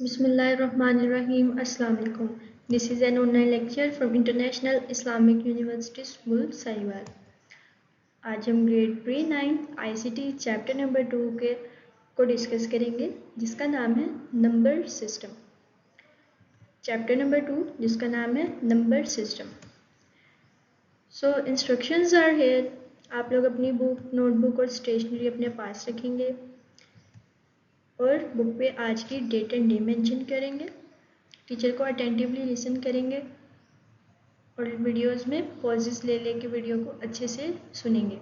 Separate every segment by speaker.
Speaker 1: Bismillahirrahmanirrahim. Assalamu alaikum. This is an online lecture from International Islamic University School, Sahiwal. आज हम grade pre 9 ICT chapter number 2 को discuss करेंगे, जिसका नाम है नंबर सिस्टम। चैप्टर नंबर 2 जिसका नाम है number system. So instructions are here. आप लोग अपनी बुक, नोटबुक और स्टेशनरी अपने पास रखेंगे और बुक पे आज की डेट एंड डे मेंशन करेंगे। टीचर को अटेंटिवली लिसन करेंगे और वीडियोस में पॉजेस ले लेके वीडियो को अच्छे से सुनेंगे।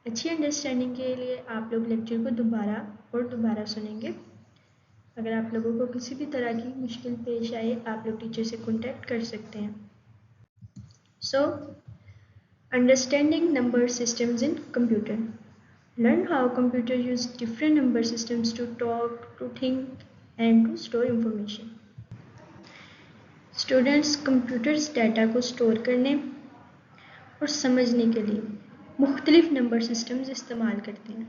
Speaker 1: अच्छी अंडरस्टैंडिंग के लिए आप लोग लेक्चर को दोबारा और दोबारा सुनेंगे। अगर आप लोगों को किसी भी तरह की मुश्किल पेश आए, आप लोग टीचर से कॉन्टैक्ट कर सकते हैं। So understanding number systems in computer. Learn how computers use different number systems to talk, to think, and to store information. Students computers data को स्टोर करने और समझने के लिए मुख्तलिफ नंबर सिस्टम्स इस्तेमाल करते हैं,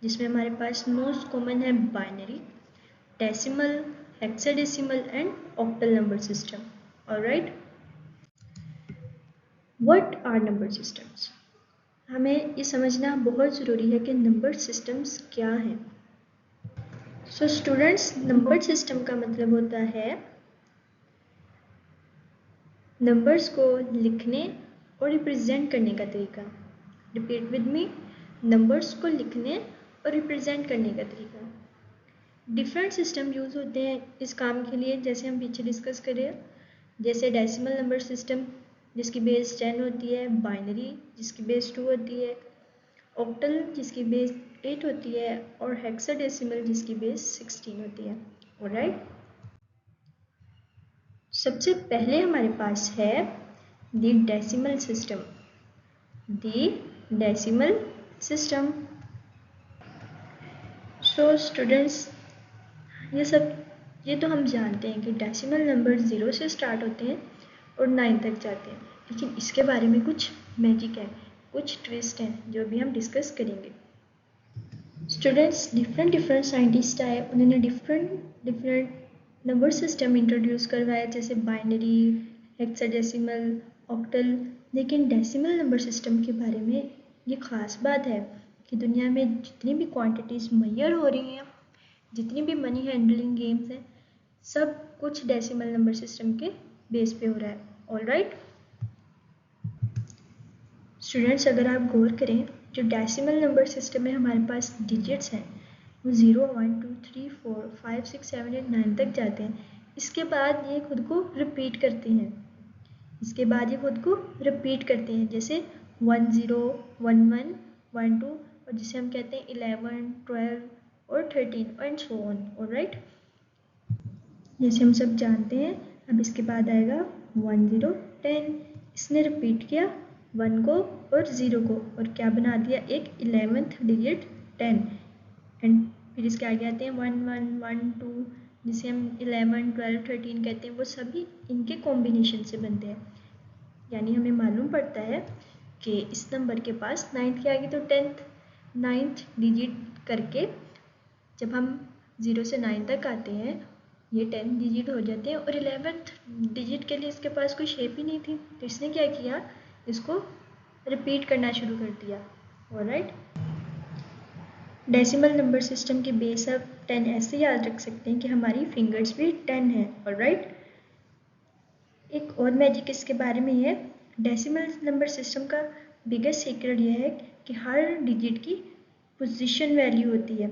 Speaker 1: जिसमें हमारे पास मोस्ट कॉमन है binary, decimal, hexadecimal and octal number system. Alright, what are number systems? हमें ये समझना बहुत ज़रूरी है कि नंबर सिस्टम्स क्या हैं। सो स्टूडेंट्स, नंबर सिस्टम का मतलब होता है नंबर्स को लिखने और रिप्रेजेंट करने का तरीका। रिपीट विद मी, नंबर्स को लिखने और रिप्रेजेंट करने का तरीका। डिफरेंट सिस्टम यूज़ होते हैं इस काम के लिए, जैसे हम पीछे डिस्कस करें, जैसे डेसिमल नंबर सिस्टम जिसकी बेस 10 होती है, बाइनरी जिसकी बेस 2 होती है, ऑक्टल जिसकी बेस 8 होती है और हेक्साडेसिमल जिसकी बेस 16 होती है। ऑलराइट, सबसे पहले हमारे पास है the decimal system. The decimal system. So students, ये तो हम जानते हैं कि डेसिमल नंबर 0 से स्टार्ट होते हैं और 9 तक जाते हैं, लेकिन इसके बारे में कुछ मैजिक है, कुछ ट्विस्ट हैं जो अभी हम डिस्कस करेंगे। स्टूडेंट्स, डिफरेंट साइंटिस्ट आए, उन्होंने डिफरेंट नंबर सिस्टम इंट्रोड्यूस करवाया, जैसे बाइनरी, हेक्साडेसिमल, ऑक्टल। लेकिन डेसिमल नंबर सिस्टम के बारे में ये ख़ास बात है कि दुनिया में जितनी भी क्वांटिटीज़ मैयर हो रही हैं, जितनी भी मनी हैंडलिंग गेम्स हैं, सब कुछ डेसिमल नंबर सिस्टम के बेस पे हो रहा है। ऑलराइट स्टूडेंट्स, अगर आप गौर करें, जो डेसिमल नंबर सिस्टम में हमारे पास डिजिट्स हैं वो 0, 1, 2, 3, 4, 5, 6, 7, 8, 9 तक जाते हैं। इसके बाद ये खुद को रिपीट करते हैं, जैसे 1, 0, 1, 1, 1, 2, और जिसे हम कहते हैं 11, 12 और 13 एंड सो ऑन। ऑलराइट, जैसे हम सब जानते हैं। अब इसके बाद आएगा 1, 0, 10। इसने रिपीट किया 1 को और 0 को और क्या बना दिया, एक 11th डिजिट 10। एंड फिर इसके आगे आते हैं 1, 1, 1, 2, जिसे हम 11, 12, 13 कहते हैं। वो सभी इनके कॉम्बिनेशन से बनते हैं, यानी हमें मालूम पड़ता है कि इस नंबर के पास 9th के आगे तो 9th डिजिट करके जब हम 0 से 9 तक आते हैं, ये 10 डिजिट हो जाते हैं। और 11th डिजिट के लिए इसके पास कोई शेप ही नहीं थी, तो इसने क्या किया, इसको रिपीट करना शुरू कर दिया। ऑलराइट, डेसिमल नंबर सिस्टम के बेस आप 10 ऐसे याद रख सकते हैं कि हमारी फिंगर्स भी 10 है। ऑलराइट, एक और मैजिक इसके बारे में है, डेसिमल नंबर सिस्टम का बिगेस्ट सीक्रेट यह है कि हर डिजिट की पोजीशन वैल्यू होती है।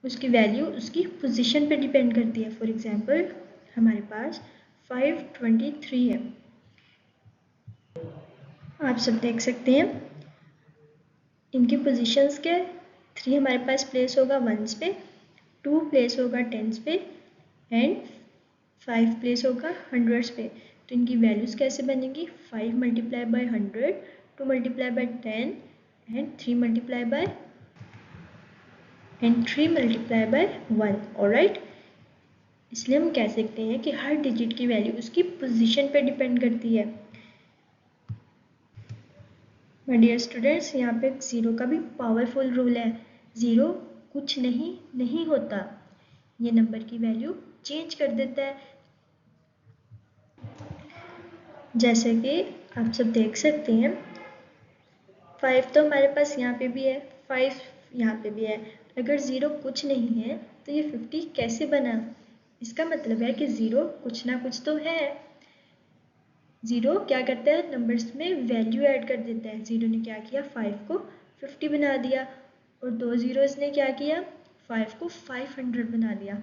Speaker 1: उसकी वैल्यू उसकी पोजीशन पे डिपेंड करती है। फॉर एग्जांपल, हमारे पास 523 है, आप सब देख सकते हैं इनकी पोजीशंस के। 3 हमारे पास प्लेस होगा 1s पे, 2 प्लेस होगा 10s पे एंड 5 प्लेस होगा 100s पे। तो इनकी वैल्यूज़ कैसे बनेंगी, 5 multiply by 100, 2 multiply by 10 and 3 multiply by 1। Alright, इसलिए हम कह सकते हैं कि हर डिजिट की वैल्यू उसकी पोजीशन पे डिपेंड करती है। माय डियर स्टूडेंट्स, यहाँ पे 0 का भी पावरफुल रूल है। 0 कुछ नहीं होता, ये नंबर की वैल्यू चेंज कर देता है। जैसे कि आप सब देख सकते हैं 5 तो हमारे पास यहाँ पे भी है, 5 यहाँ पे भी है। अगर 0 कुछ नहीं है तो ये 50 कैसे बना? इसका मतलब है कि 0 कुछ ना कुछ तो है। 0 क्या करता है, नंबर्स में वैल्यू ऐड कर देता है। 0 ने क्या किया, 5 को 50 बना दिया, और 2 zeros ने क्या किया, 5 को 500 बना दिया।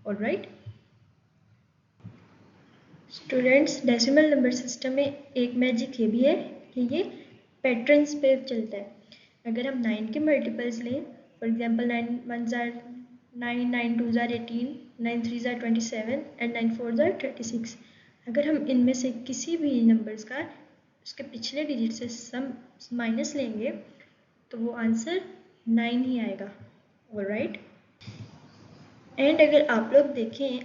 Speaker 1: Alright students, decimal number system में एक मैजिक ये भी है कि ये पैटर्न्स पे चलता है। अगर हम 9 के मल्टीपल्स लें, for example 9 1s are 9, 9 2s are 18, 9 3s are 27 and 9 4s are 36। अगर हम इनमें से किसी भी नंबर्स का उसके पिछले डिजिट से सम माइनस लेंगे तो वो आंसर 9 ही आएगा। ऑलराइट एंड अगर आप लोग देखें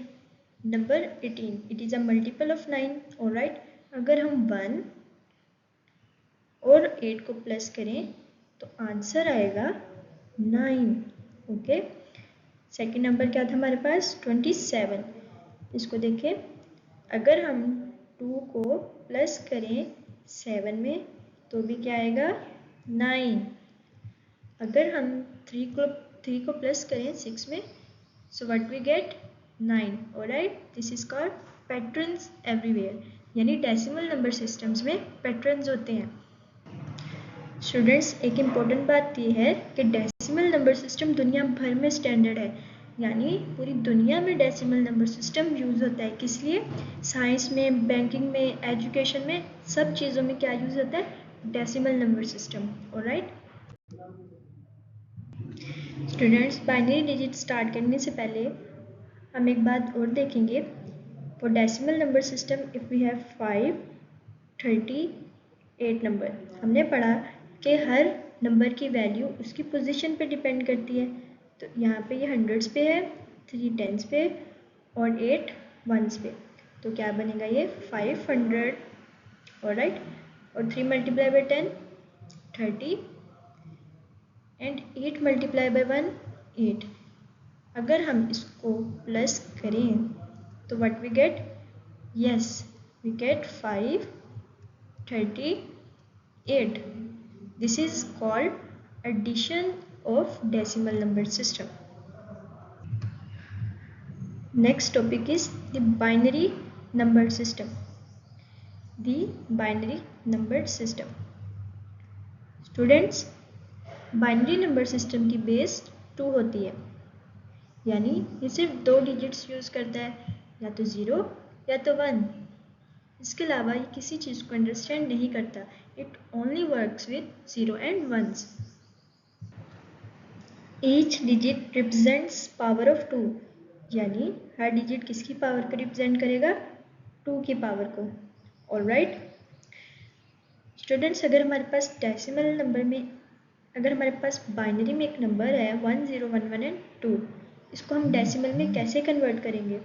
Speaker 1: number 18, it is a multiple of 9। Alright अगर हम 1 और 8 को प्लस करें तो आंसर आएगा 9। ओके सेकेंड नंबर क्या था हमारे पास, 27। इसको देखें, अगर हम 2 को प्लस करें 7 में तो भी क्या आएगा, 9। अगर हम 3 को प्लस करें 6 में, so what we get 9। alright this is called patterns everywhere, यानी डेसिमल नंबर सिस्टम्स में पैटर्न्स होते हैं। स्टूडेंट्स एक इम्पॉर्टेंट बात यह है कि डेसिमल नंबर सिस्टम दुनिया भर में स्टैंडर्ड है, यानी पूरी दुनिया में डेसिमल नंबर सिस्टम यूज़ होता है। किस लिए? साइंस में, बैंकिंग में, एजुकेशन में, सब चीज़ों में क्या यूज़ होता है, decimal number system. Alright students, binary digit start करने से पहले हम एक बात और देखेंगे। For decimal number system if we have 5, 30, 8 number, हमने पढ़ा कि हर नंबर की वैल्यू उसकी पोजीशन पे डिपेंड करती है। तो यहाँ पे ये हंड्रेड्स पे है, 3 टेंस पे और 8 वंस पे। तो क्या बनेगा ये 500। ऑलराइट और 3 multiply by 10 30 and 8 multiply by 1 8। अगर हम इसको प्लस करें तो what we get, yes we get 538। This is called addition of decimal number system. Next topic is the binary number system. The binary number system students, binary number system की base 2 होती है, यानी ये सिर्फ 2 digits use करता है, या तो 0 या तो 1। इसके अलावा ये किसी चीज़ को अंडरस्टैंड नहीं करता। It only works with 0 and 1s। Each digit represents power of 2, यानी हर डिजिट किसकी पावर को रिप्रेजेंट करेगा, 2 की पावर को। ऑलराइट स्टूडेंट्स, अगर हमारे पास डेसिमल नंबर में, अगर हमारे पास बाइनरी में एक नंबर है 1 0 1 1 एंड 2, इसको हम डेसिमल में कैसे कन्वर्ट करेंगे?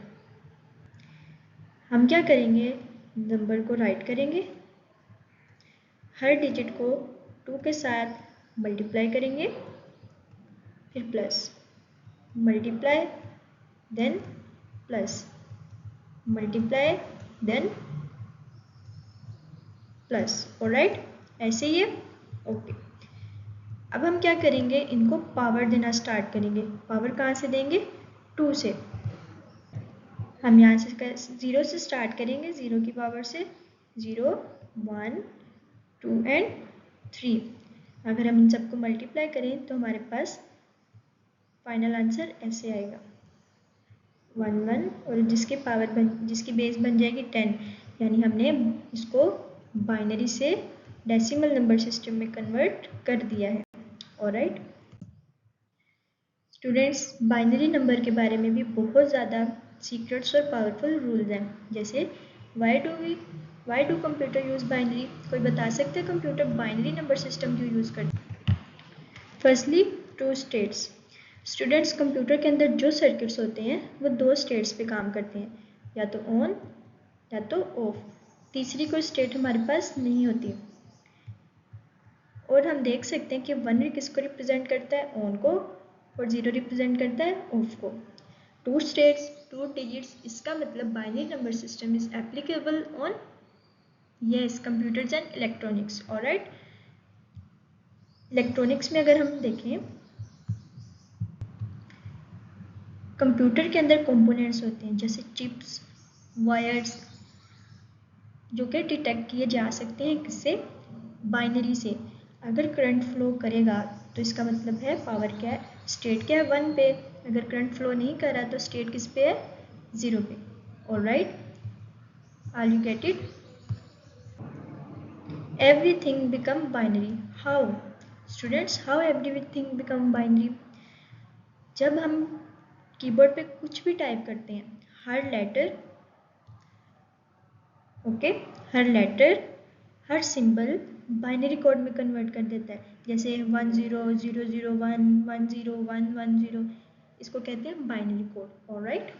Speaker 1: हम क्या करेंगे, नंबर को राइट करेंगे, हर डिजिट को 2 के साथ मल्टीप्लाई करेंगे, फिर plus, multiply then plus, multiply then plus. Alright ऐसे ही है। ओके अब हम क्या करेंगे, इनको पावर देना स्टार्ट करेंगे। पावर कहाँ से देंगे, 2 से। हम यहाँ से 0 से स्टार्ट करेंगे, 0 की पावर से 0 1 2 एंड 3। अगर हम इन सबको मल्टीप्लाई करें तो हमारे पास फाइनल आंसर ऐसे आएगा 1 1, और जिसकी बेस बन जाएगी 10, यानी हमने इसको बाइनरी से डेसिमल नंबर सिस्टम में कन्वर्ट कर दिया है। ऑलराइट स्टूडेंट्स, बाइनरी नंबर के बारे में भी बहुत ज़्यादा सीक्रेट्स और पावरफुल रूल्स हैं। जैसे why do computer use binary? कोई बता सकते हैं कंप्यूटर बाइनरी नंबर सिस्टम क्यों यूज़ करते हैं? Firstly, 2 states. स्टूडेंट्स, कंप्यूटर के अंदर जो सर्किट्स होते हैं वो 2 स्टेट्स पे काम करते हैं, या तो ऑन या तो ऑफ। तीसरी कोई स्टेट हमारे पास नहीं होती। और हम देख सकते हैं कि 1 किसको रिप्रेजेंट करता है, ऑन को, और 0 रिप्रेजेंट करता है ऑफ को। 2 स्टेट्स 2 डिजिट्स, इसका मतलब binary number system is applicable on yes computers and electronics. Alright, electronics में अगर हम देखें, कंप्यूटर के अंदर कंपोनेंट्स होते हैं जैसे चिप्स, वायर्स, जो कि डिटेक्ट किए जा सकते हैं किससे, बाइनरी से। अगर करंट फ्लो करेगा तो इसका मतलब है पावर क्या है, स्टेट क्या है 1 पे। अगर करंट फ्लो नहीं कर रहा तो स्टेट किस पे है, 0 पे। Alright, are you get it? Everything become binary. How students, how everything become binary? जब हम कीबोर्ड पे कुछ भी टाइप करते हैं, हर लेटर हर लेटर, हर सिंबल बाइनरी कोड में कन्वर्ट कर देता है। जैसे 10001 10110, इसको कहते हैं binary code. Alright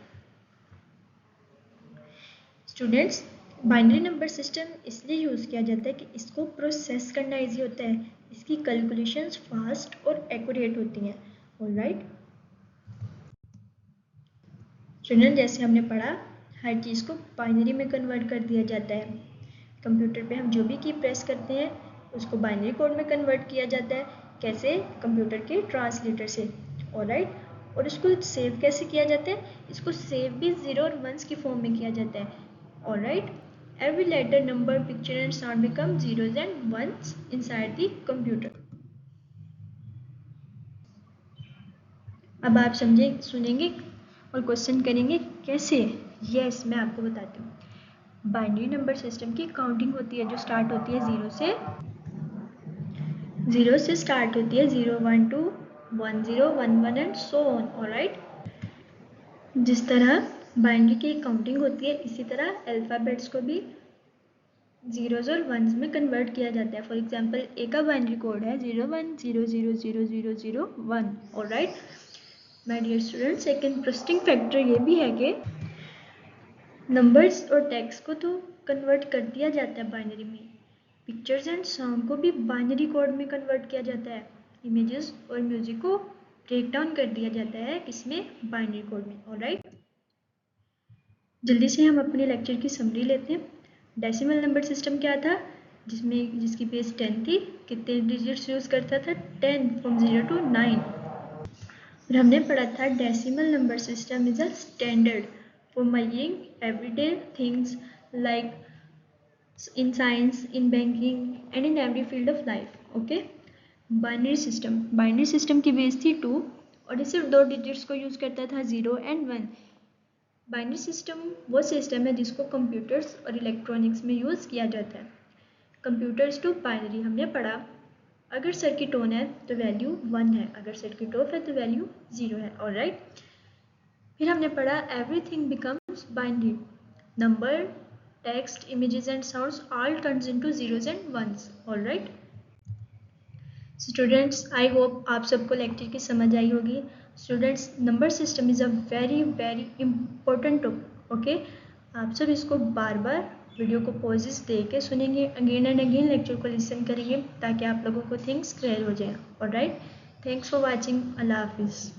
Speaker 1: students, binary number system इसलिए यूज़ किया जाता है कि इसको प्रोसेस करना इजी होता है, इसकी कैलकुलेशंस फास्ट और एक्यूरेट होती हैं। ऑलराइट स्टूडेंट, जैसे हमने पढ़ा, हर चीज़ को बाइनरी में कन्वर्ट कर दिया जाता है। कंप्यूटर पे हम जो भी की प्रेस करते हैं उसको बाइनरी कोड में कन्वर्ट किया जाता है। कैसे? कंप्यूटर के ट्रांसलेटर से। ऑलराइट, और इसको सेव कैसे किया जाता है? इसको सेव भी 0 और 1s की फॉर्म में किया जाता है। Alright, every letter, number, picture and sound become zeros and ones inside the computer. अब आप समझे, सुनेंगे और क्वेश्चन करेंगे कैसे? यस, मैं आपको बताती हूँ। बाइनरी नंबर सिस्टम की काउंटिंग होती है जो स्टार्ट होती है 0 से स्टार्ट होती है, 0 1 2 1 0 1 1 एंड सो ऑन। ऑलराइट, जिस तरह बाइनरी की काउंटिंग होती है इसी तरह अल्फ़ाबेट्स को भी जीरोज और वंस में कन्वर्ट किया जाता है। फॉर एग्जाम्पल, ए का बाइनरी कोड है 01000001। ऑलराइट माय डियर स्टूडेंट्स, एक इंटरेस्टिंग फैक्टर ये भी है कि नंबर्स और टेक्स्ट को तो कन्वर्ट कर दिया जाता है बाइनरी में, पिक्चर्स एंड साउंड को भी बाइनरी कोड में कन्वर्ट किया जाता है, इमेजेस और म्यूजिक को ब्रेक डाउन कर दिया जाता है किसमें, बाइनरी कोड में। ऑलराइट, जल्दी से हम अपने लेक्चर की समरी लेते हैं। डेसिमल नंबर सिस्टम क्या था, जिसकी बेस 10 थी, कितने डिजिट्स यूज़ करता था, 10 फ्रॉम 0 to 9। और हमने पढ़ा था decimal number system is a standard for measuring everyday things like in science, in banking and in every field of life. Okay, binary system की बेस थी 2 और ये सिर्फ 2 डिजिट्स को यूज़ करता था, 0 and 1। बाइनरी सिस्टम वो सिस्टम है जिसको कंप्यूटर्स और इलेक्ट्रॉनिक्स में यूज़ किया जाता है। कंप्यूटर्स टू बाइनरी हमने पढ़ा, अगर सर्किट ऑन है तो वैल्यू 1 है, अगर सर्किट ऑफ है तो वैल्यू 0 है। ऑलराइट, फिर हमने पढ़ा everything becomes binary, number, text, images and sounds all turns into zeros and ones. Alright students, I hope आप सबको लेक्चर की समझ आई होगी। Students, number system is a very very important topic. Okay, आप सब इसको बार बार वीडियो को पॉजेस दे के सुनेंगे, अगेन एंड अगेन लेक्चर को लिसन करेंगे ताकि आप लोगों को थिंग्स क्लियर हो जाए। Alright, thanks for watching. अल्लाह हाफिज़।